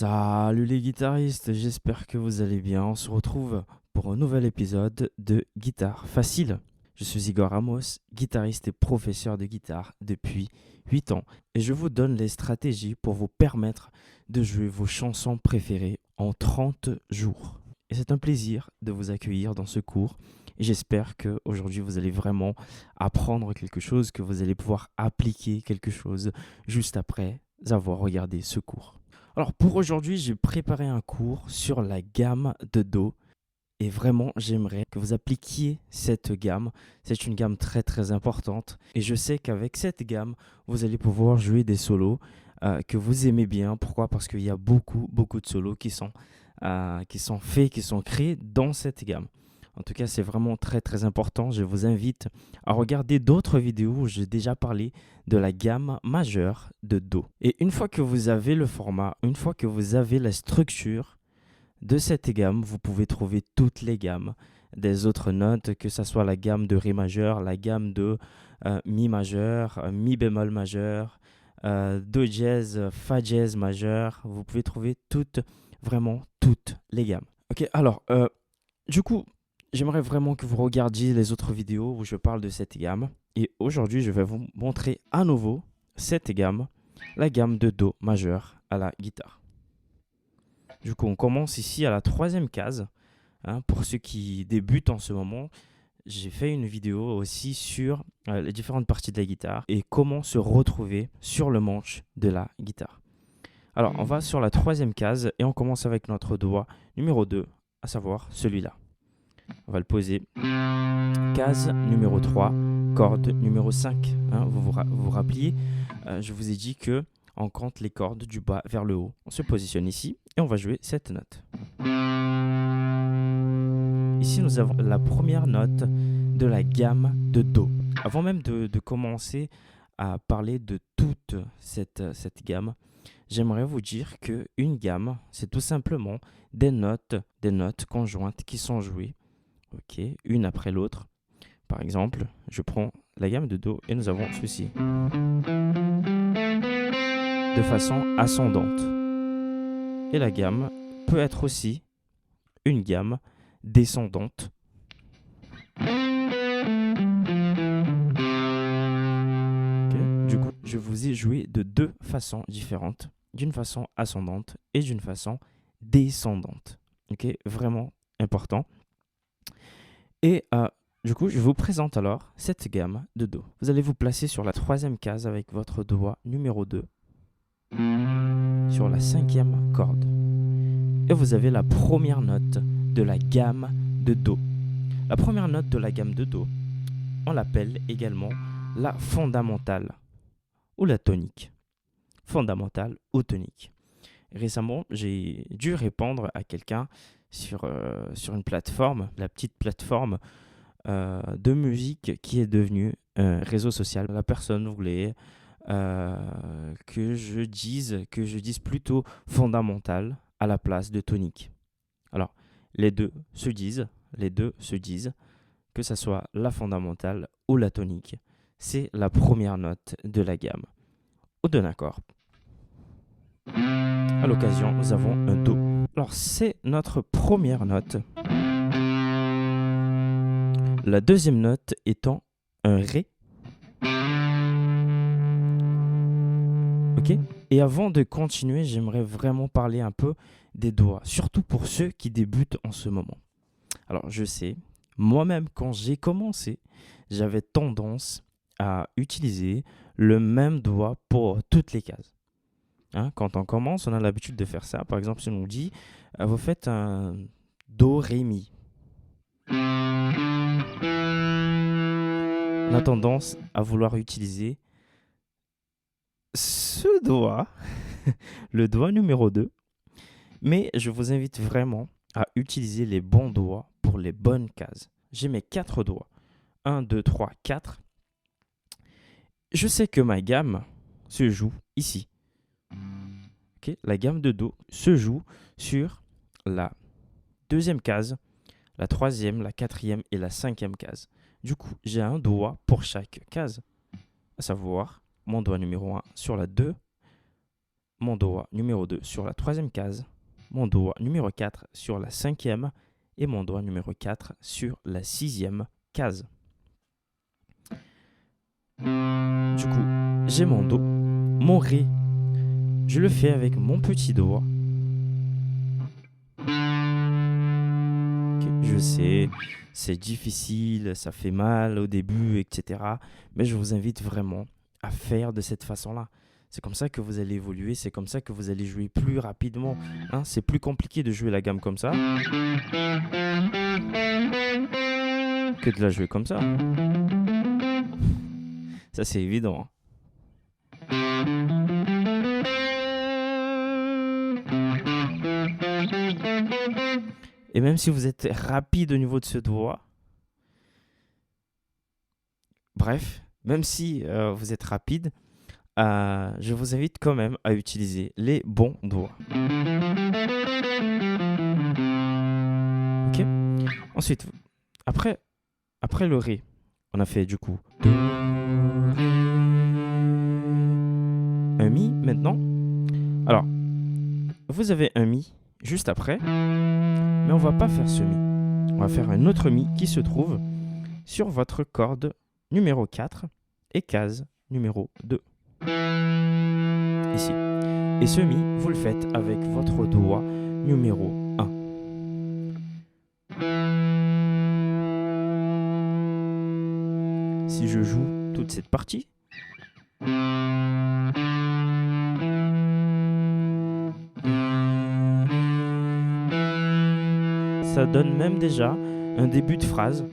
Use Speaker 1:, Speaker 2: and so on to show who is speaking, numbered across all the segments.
Speaker 1: Salut les guitaristes, j'espère que vous allez bien. On se retrouve pour un nouvel épisode de Guitare Facile. Je suis Igor Ramos, guitariste et professeur de guitare depuis 8 ans et je vous donne les stratégies pour vous permettre de jouer vos chansons préférées en 30 jours. Et c'est un plaisir de vous accueillir dans ce cours et j'espère qu'aujourd'hui vous allez vraiment apprendre quelque chose, que vous allez pouvoir appliquer quelque chose juste après avoir regardé ce cours. Alors pour aujourd'hui, j'ai préparé un cours sur la gamme de Do et vraiment j'aimerais que vous appliquiez cette gamme. C'est une gamme très très importante et je sais qu'avec cette gamme, vous allez pouvoir jouer des solos que vous aimez bien. Pourquoi? Parce qu'il y a beaucoup de solos qui sont faits, qui sont créés dans cette gamme. En tout cas, c'est vraiment très très important. Je vous invite à regarder d'autres vidéos où j'ai déjà parlé de la gamme majeure de Do. Et une fois que vous avez le format, une fois que vous avez la structure de cette gamme, vous pouvez trouver toutes les gammes des autres notes, que ce soit la gamme de Ré majeur, la gamme de Mi majeur, Mi bémol majeur, Do dièse, Fa dièse majeur. Vous pouvez trouver vraiment toutes les gammes. Ok, alors, du coup, j'aimerais vraiment que vous regardiez les autres vidéos où je parle de cette gamme. Et aujourd'hui, je vais vous montrer à nouveau cette gamme, la gamme de Do majeur à la guitare. Du coup, on commence ici à la troisième case. Pour ceux qui débutent en ce moment, j'ai fait une vidéo aussi sur les différentes parties de la guitare et comment se retrouver sur le manche de la guitare. Alors, on va sur la troisième case et on commence avec notre doigt numéro 2, à savoir celui-là. On va le poser. Case numéro 3, corde numéro 5. Vous vous rappeliez, je vous ai dit que on compte les cordes du bas vers le haut. On se positionne ici et on va jouer cette note. Ici, nous avons la première note de la gamme de Do. Avant même de commencer à parler de toute cette gamme, j'aimerais vous dire qu'une gamme, c'est tout simplement des notes conjointes qui sont jouées, une après l'autre. Par exemple, je prends la gamme de Do et nous avons ceci. De façon ascendante. Et la gamme peut être aussi une gamme descendante. Du coup, je vous ai joué de deux façons différentes, d'une façon ascendante et d'une façon descendante. Vraiment important. Et du coup, je vous présente alors cette gamme de Do. Vous allez vous placer sur la troisième case avec votre doigt numéro 2 sur la cinquième corde. Et vous avez la première note de la gamme de Do. La première note de la gamme de Do, on l'appelle également la fondamentale ou la tonique. Fondamentale ou tonique. Récemment, j'ai dû répondre à quelqu'un sur une plateforme, la petite plateforme de musique qui est devenue un réseau social. La personne voulait que je dise plutôt fondamental à la place de tonique. Alors, les deux se disent, que ce soit la fondamentale ou la tonique, c'est la première note de la gamme. Au don accord. À l'occasion, nous avons un Do. Alors, c'est notre première note. La deuxième note étant un Ré. Ok. Et avant de continuer, j'aimerais vraiment parler un peu des doigts, surtout pour ceux qui débutent en ce moment. Alors, je sais, moi-même, quand j'ai commencé, j'avais tendance à utiliser le même doigt pour toutes les cases. Quand on commence, on a l'habitude de faire ça. Par exemple, si on nous dit, vous faites un Do, Ré, Mi. On a tendance à vouloir utiliser ce doigt, le doigt numéro 2. Mais je vous invite vraiment à utiliser les bons doigts pour les bonnes cases. J'ai mes 4 doigts. 1, 2, 3, 4. Je sais que ma gamme se joue ici. La gamme de Do se joue sur la deuxième case, la troisième, la quatrième et la cinquième case. Du coup, j'ai un doigt pour chaque case, à savoir mon doigt numéro 1 sur la 2, mon doigt numéro 2 sur la 3e case, mon doigt numéro 4 sur la 5e et mon doigt numéro 4 sur la 6e case. Du coup, j'ai mon Do, mon Ré. Je le fais avec mon petit doigt. Okay, je sais, c'est difficile, ça fait mal au début, etc. Mais je vous invite vraiment à faire de cette façon-là. C'est comme ça que vous allez évoluer, c'est comme ça que vous allez jouer plus rapidement. Hein, c'est plus compliqué de jouer la gamme comme ça que de la jouer comme ça. Ça, c'est évident. Et même si vous êtes rapide au niveau de ce doigt, bref, même si vous êtes rapide, je vous invite quand même à utiliser les bons doigts. Ok. Ensuite, après le Ré, on a fait du coup un Mi maintenant. Alors, vous avez un Mi juste après, mais on va pas faire ce Mi. On va faire un autre Mi qui se trouve sur votre corde numéro 4 et case numéro 2. Ici. Et ce Mi, vous le faites avec votre doigt numéro 1. Si je joue toute cette partie, ça donne même déjà un début de phrase.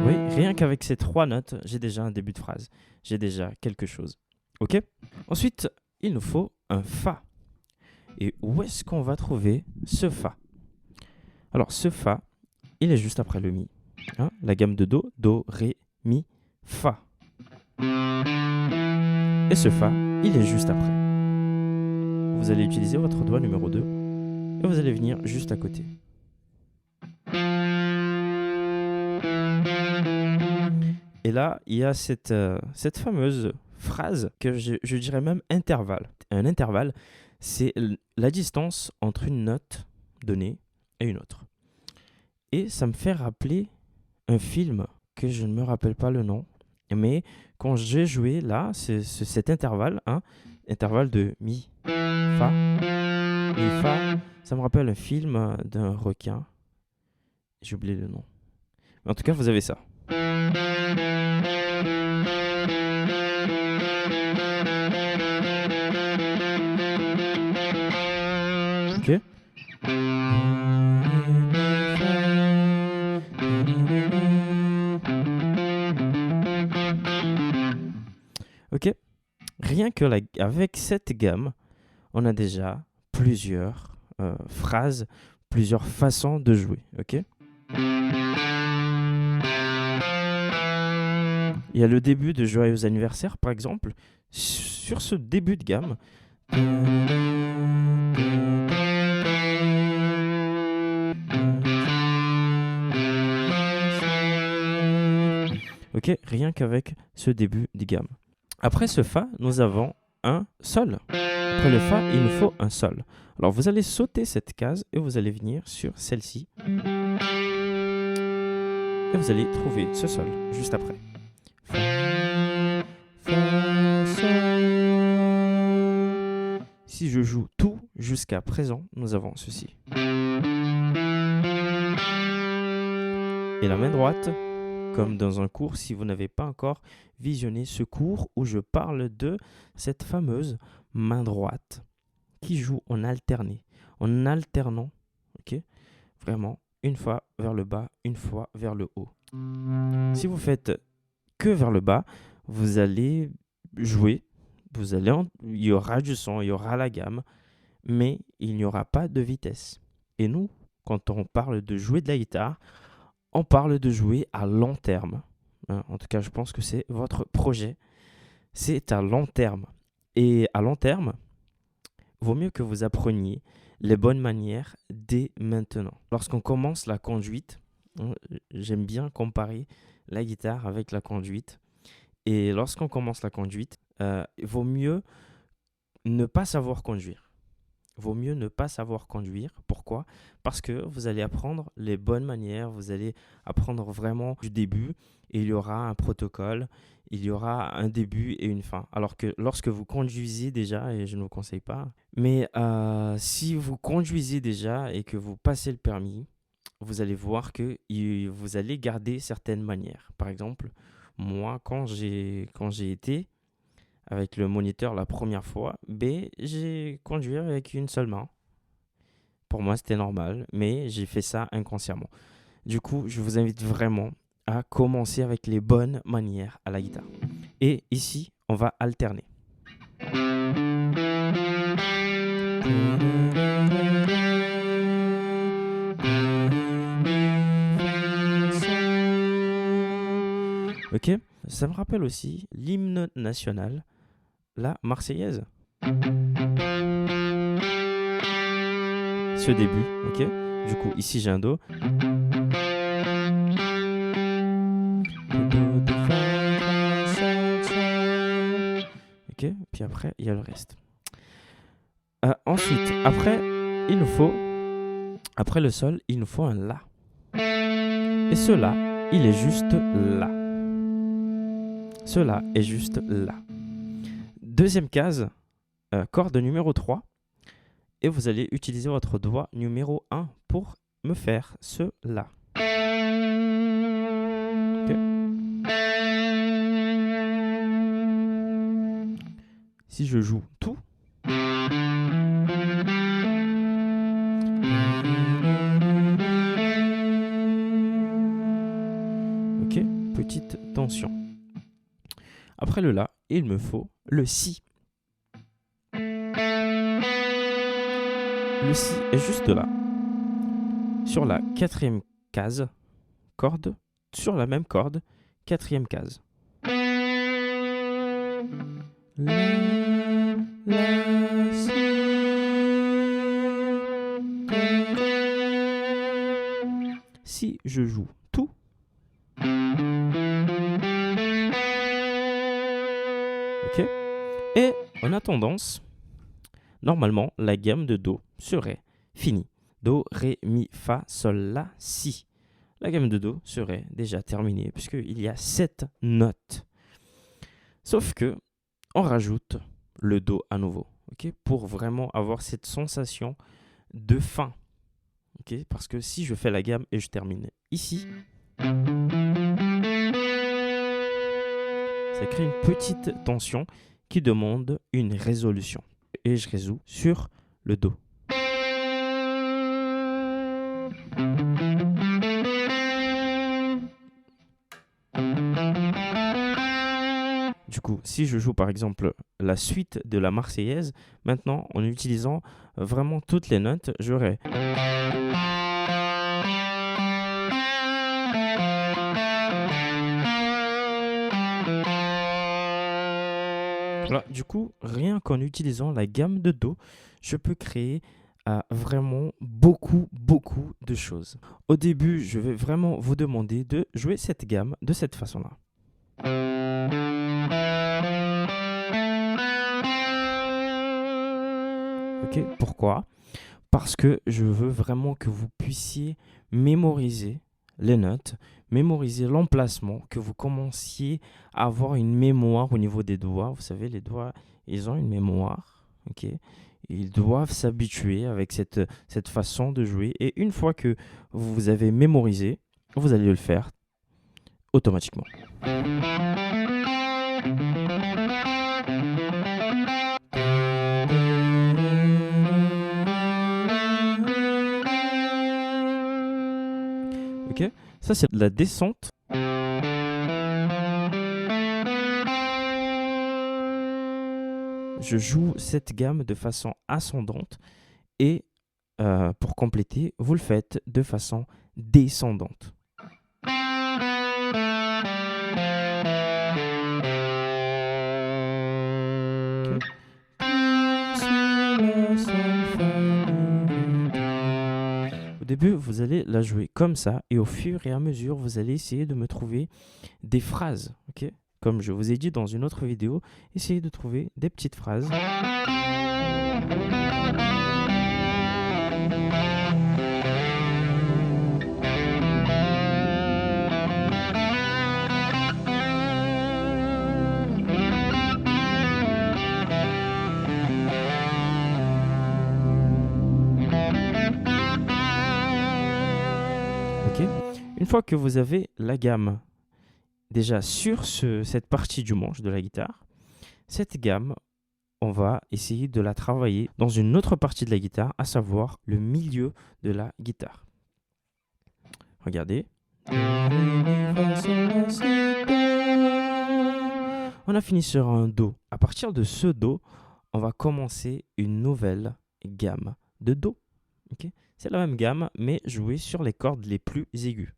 Speaker 1: Oui, rien qu'avec ces 3 notes, j'ai déjà un début de phrase. J'ai déjà quelque chose. Ok ? Ensuite, il nous faut un Fa. Et où est-ce qu'on va trouver ce Fa ? Alors, ce Fa, il est juste après le Mi. Hein, la gamme de Do, Do, Ré, Mi, Fa. Et ce Fa, il est juste après. Vous allez utiliser votre doigt numéro 2 et vous allez venir juste à côté. Et là, il y a cette fameuse phrase que je dirais même intervalle. Un intervalle, c'est la distance entre une note donnée et une autre. Et ça me fait rappeler un film que je ne me rappelle pas le nom, mais quand j'ai joué là, cet intervalle, hein, intervalle de Mi, Fa, Mi, Fa, ça me rappelle un film d'un requin. J'ai oublié le nom. Mais en tout cas, vous avez ça. Ok. Ok. Rien que avec cette gamme, on a déjà plusieurs phrases, plusieurs façons de jouer. Ok. Il y a le début de Joyeux anniversaire, par exemple. Sur ce début de gamme, ok, rien qu'avec ce début de gamme. Après ce Fa, nous avons un Sol. Après le Fa, il nous faut un Sol. Alors vous allez sauter cette case et vous allez venir sur celle-ci. Et vous allez trouver ce Sol juste après. Fa, Fa, Sol. Si je joue tout jusqu'à présent, nous avons ceci. Et la main droite, comme dans un cours, si vous n'avez pas encore visionné ce cours où je parle de cette fameuse main droite qui joue en alterné, en alternant, ok, vraiment une fois vers le bas, une fois vers le haut. Si vous faites que vers le bas, vous allez jouer, il y aura du son, il y aura la gamme, mais il n'y aura pas de vitesse. Et nous, quand on parle de jouer de la guitare, on parle de jouer à long terme. En tout cas, je pense que c'est votre projet. c'est à long terme. Et à long terme, vaut mieux que vous appreniez les bonnes manières dès maintenant. Lorsqu'on commence la conduite, j'aime bien comparer la guitare avec la conduite. Et lorsqu'on commence la conduite, il vaut mieux ne pas savoir conduire. Vaut mieux ne pas savoir conduire. Pourquoi? Parce que vous allez apprendre les bonnes manières, vous allez apprendre vraiment du début et il y aura un protocole, il y aura un début et une fin. Alors que lorsque vous conduisez déjà, et je ne vous conseille pas, mais si vous conduisez déjà et que vous passez le permis, vous allez voir que vous allez garder certaines manières. Par exemple, moi, quand j'ai été avec le moniteur la première fois, j'ai conduit avec une seule main. Pour moi, c'était normal, mais j'ai fait ça inconsciemment. Du coup, je vous invite vraiment à commencer avec les bonnes manières à la guitare. Et ici, on va alterner. Ok? Ça me rappelle aussi l'hymne national, la Marseillaise. Ce début, ok? Du coup, ici j'ai un Do. Ok? Puis après, il y a le reste. Ensuite, après le sol, il nous faut un La. Et ce La, il est juste là. Ce La est juste là. Deuxième case, corde numéro 3. Et vous allez utiliser votre doigt numéro 1 pour me faire ce La. Okay. Si je joue tout, ok, petite tension. Après le La, il me faut le Si. Le Si est juste là. Sur la quatrième case, corde, sur la même corde, quatrième case. Si je joue tout, ok, et en attendant, normalement, la gamme de Do serait finie. Do, Ré, Mi, Fa, Sol, La, Si. La gamme de Do serait déjà terminée puisqu'il y a 7 notes. Sauf que on rajoute le Do à nouveau, okay, pour vraiment avoir cette sensation de fin. Okay, parce que si je fais la gamme et je termine ici, ça crée une petite tension qui demande une résolution. Et je résous sur le Do. Du coup, si je joue par exemple la suite de la Marseillaise, maintenant en utilisant vraiment toutes les notes, j'aurai. Voilà, du coup, rien qu'en utilisant la gamme de Do, je peux créer vraiment beaucoup de choses. Au début, je vais vraiment vous demander de jouer cette gamme de cette façon-là. Ok, pourquoi? Parce que je veux vraiment que vous puissiez mémoriser les notes, mémoriser l'emplacement, que vous commenciez à avoir une mémoire au niveau des doigts. Vous savez, les doigts, ils ont une mémoire. Ok, ils doivent s'habituer avec cette façon de jouer. Et une fois que vous avez mémorisé, vous allez le faire automatiquement. Ok, ça c'est la descente. Je joue cette gamme de façon ascendante et pour compléter, vous le faites de façon descendante. sol, fa, mi, ré, do. Au début, vous allez la jouer comme ça et au fur et à mesure, vous allez essayer de me trouver des phrases, ok? Comme je vous ai dit dans une autre vidéo, essayez de trouver des petites phrases. Ok? Une fois que vous avez la gamme déjà sur cette partie du manche de la guitare, cette gamme, on va essayer de la travailler dans une autre partie de la guitare, à savoir le milieu de la guitare. Regardez. On a fini sur un Do. À partir de ce Do, on va commencer une nouvelle gamme de Do. Okay? C'est la même gamme, mais jouée sur les cordes les plus aiguës.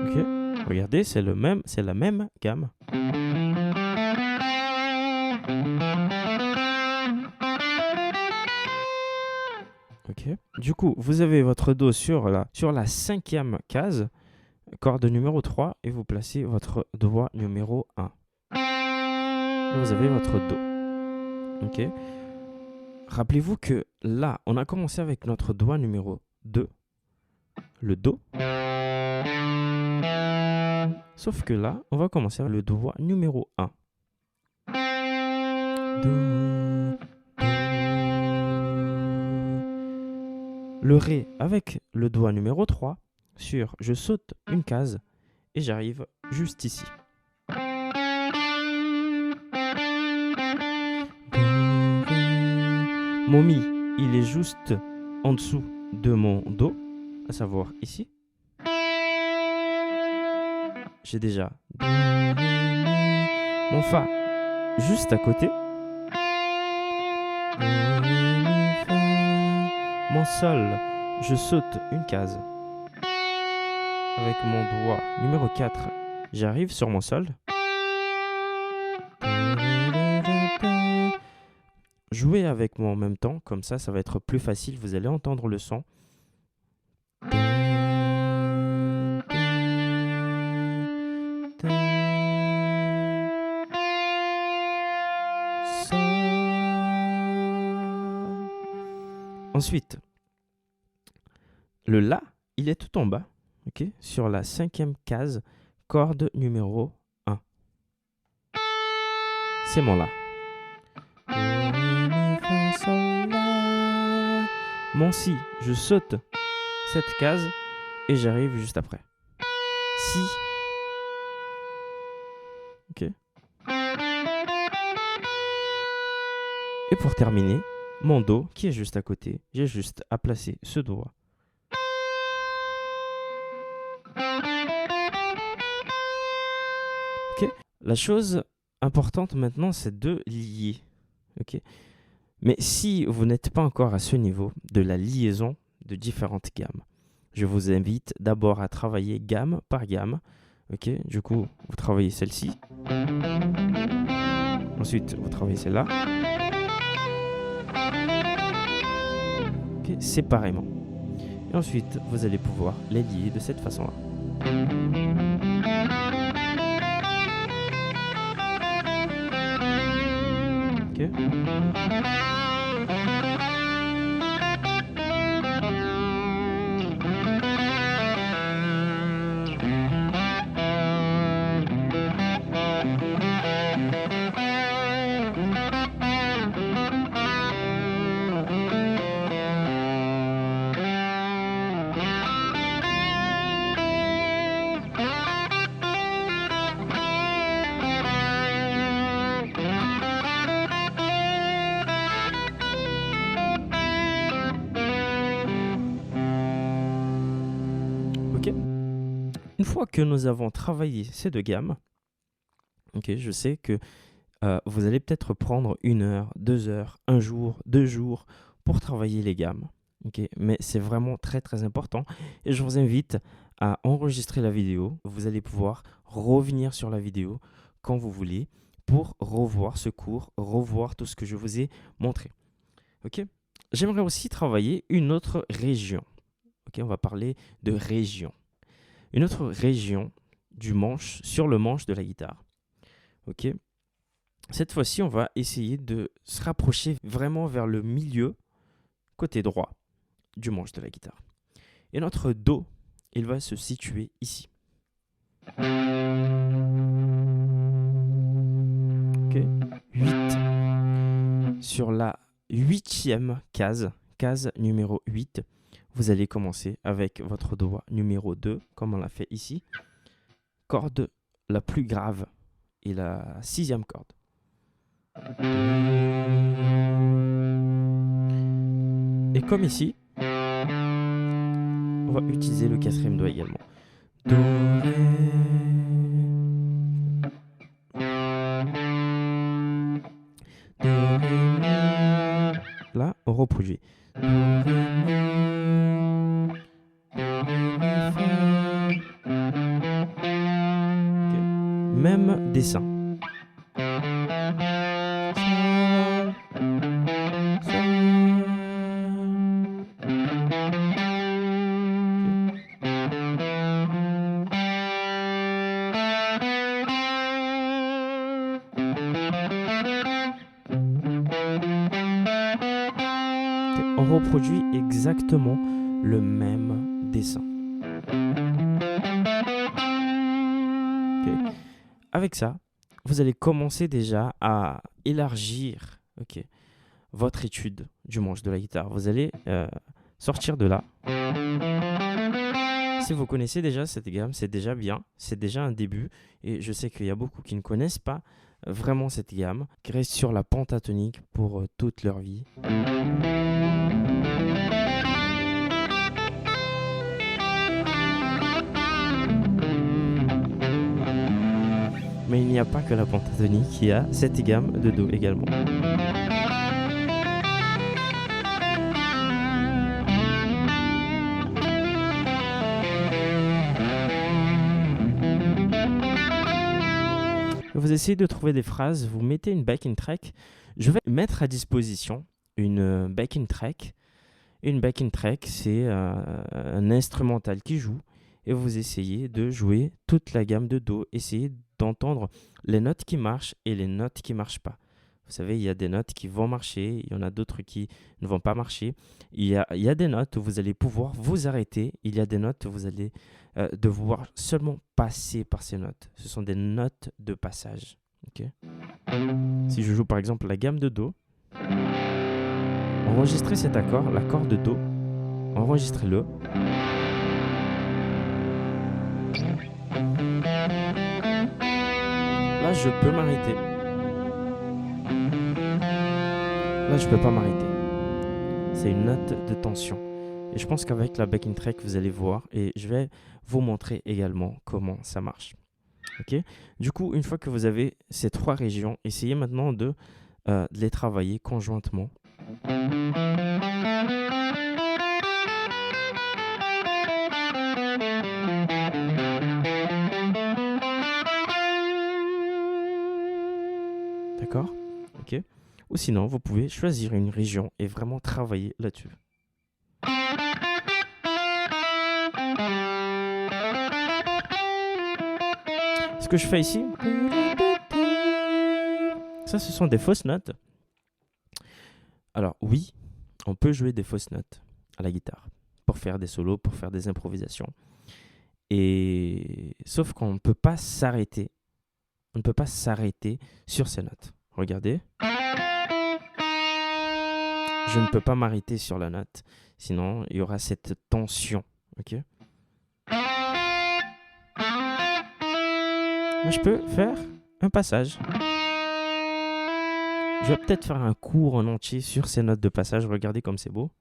Speaker 1: Okay? Regardez, c'est la même gamme. Okay. Du coup, vous avez votre Do sur la cinquième case, corde numéro 3, et vous placez votre doigt numéro 1. Et vous avez votre Do. Okay. Rappelez-vous que là, on a commencé avec notre doigt numéro 2, le Do. Sauf que là, on va commencer avec le doigt numéro 1. Do, do. Le Ré avec le doigt numéro 3 sur je saute une case et j'arrive juste ici. Do, Ré. Mon Mi, il est juste en dessous de mon Do, à savoir ici. J'ai déjà Do, Ré, Mi. Mon Fa juste à côté. Do, Ré, Mi, Fa. Mon Sol, je saute une case. Avec mon doigt numéro 4, j'arrive sur mon Sol. Jouez avec moi en même temps, comme ça va être plus facile, vous allez entendre le son. Ensuite, le La, il est tout en bas, okay, sur la cinquième case, corde numéro 1. C'est mon La. Do, Ré, Mi, Fa, Sol, La. Mon Si, je saute cette case et j'arrive juste après. Si. Ok. Et pour terminer, mon Do qui est juste à côté, j'ai juste à placer ce doigt. Ok. La chose importante maintenant, c'est de lier. Ok. Mais si vous n'êtes pas encore à ce niveau de la liaison de différentes gammes, je vous invite d'abord à travailler gamme par gamme. Ok. Du coup, vous travaillez celle-ci. Ensuite, vous travaillez celle-là. Okay, séparément. Et ensuite, vous allez pouvoir les lier de cette façon-là. Ok. Une fois que nous avons travaillé ces deux gammes, okay, je sais que vous allez peut-être prendre 1 heure, 2 heures, 1 jour, 2 jours pour travailler les gammes. Ok, mais c'est vraiment très très important et je vous invite à enregistrer la vidéo. Vous allez pouvoir revenir sur la vidéo quand vous voulez pour revoir ce cours, revoir tout ce que je vous ai montré. Ok. J'aimerais aussi travailler une autre région. Ok, on va parler de région. Une autre région du manche, sur le manche de la guitare. Ok. Cette fois-ci, on va essayer de se rapprocher vraiment vers le milieu, côté droit du manche de la guitare. Et notre Do, il va se situer ici. Ok. 8. Sur la 8e case, case numéro 8, vous allez commencer avec votre doigt numéro 2, comme on l'a fait ici. Corde la plus grave et la 6e corde. Et comme ici, on va utiliser le 4e doigt également. Do, ré. Do, ré, mi. Là, on reproduit. Do, ré, mi. Do, ré, mi, fa. Okay. Même dessin. On reproduit exactement le même dessin. Okay. Avec ça, vous allez commencer déjà à élargir votre étude du manche de la guitare. Vous allez sortir de là. Si vous connaissez déjà cette gamme, c'est déjà bien, c'est déjà un début. Et je sais qu'il y a beaucoup qui ne connaissent pas vraiment cette gamme, qui restent sur la pentatonique pour toute leur vie. Mais il n'y a pas que la pentatonique, il y a cette gamme de Do également. Vous essayez de trouver des phrases, vous mettez une backing track. Je vais mettre à disposition une backing track. Une backing track, c'est un instrumental qui joue et vous essayez de jouer toute la gamme de Do. Essayez d'entendre les notes qui marchent et les notes qui ne marchent pas. Vous savez, il y a des notes qui vont marcher, il y en a d'autres qui ne vont pas marcher. Il y a des notes où vous allez pouvoir vous arrêter. Il y a des notes où vous allez devoir seulement passer par ces notes. Ce sont des notes de passage. Okay. Si je joue par exemple la gamme de Do, enregistrez cet accord, l'accord de Do, enregistrez-le. Là, je peux m'arrêter. Là, je ne peux pas m'arrêter. C'est une note de tension. Et je pense qu'avec la backing track, vous allez voir et je vais vous montrer également comment ça marche. Okay. Du coup, une fois que vous avez ces 3 régions, essayez maintenant de les travailler conjointement. D'accord? Ok. Ou sinon, vous pouvez choisir une région et vraiment travailler là-dessus. Ce que je fais ici, ça, ce sont des fausses notes. Alors oui, on peut jouer des fausses notes à la guitare pour faire des solos, pour faire des improvisations. Et sauf qu'on ne peut pas s'arrêter. On ne peut pas s'arrêter sur ces notes. Regardez. Je ne peux pas m'arrêter sur la note. Sinon, il y aura cette tension. Ok. Moi, je peux faire un passage. Je vais peut-être faire un cours en entier sur ces notes de passage. Regardez comme c'est beau.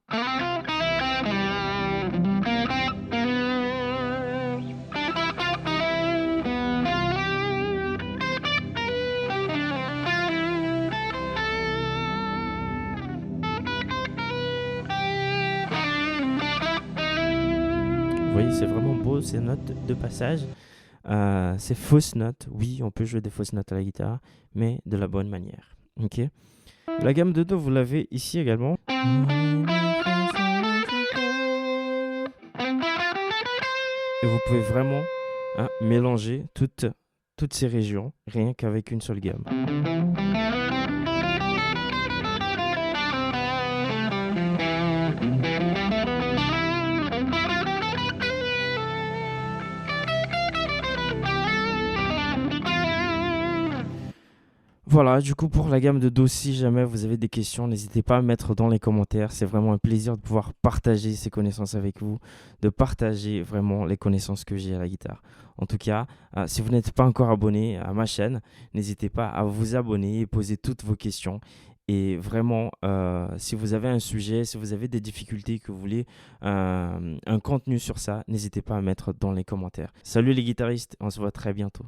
Speaker 1: Vous voyez, c'est vraiment beau ces notes de passage. Ces fausses notes, oui, on peut jouer des fausses notes à la guitare, mais de la bonne manière. Ok. La gamme de Do, vous l'avez ici également. Et vous pouvez vraiment mélanger toutes ces régions, rien qu'avec une seule gamme. Voilà, du coup, pour la gamme de Do, si jamais vous avez des questions, n'hésitez pas à mettre dans les commentaires. C'est vraiment un plaisir de pouvoir partager ces connaissances avec vous, de partager vraiment les connaissances que j'ai à la guitare. En tout cas, si vous n'êtes pas encore abonné à ma chaîne, n'hésitez pas à vous abonner et poser toutes vos questions. Et vraiment, si vous avez un sujet, si vous avez des difficultés, que vous voulez un contenu sur ça, n'hésitez pas à mettre dans les commentaires. Salut les guitaristes, on se voit très bientôt.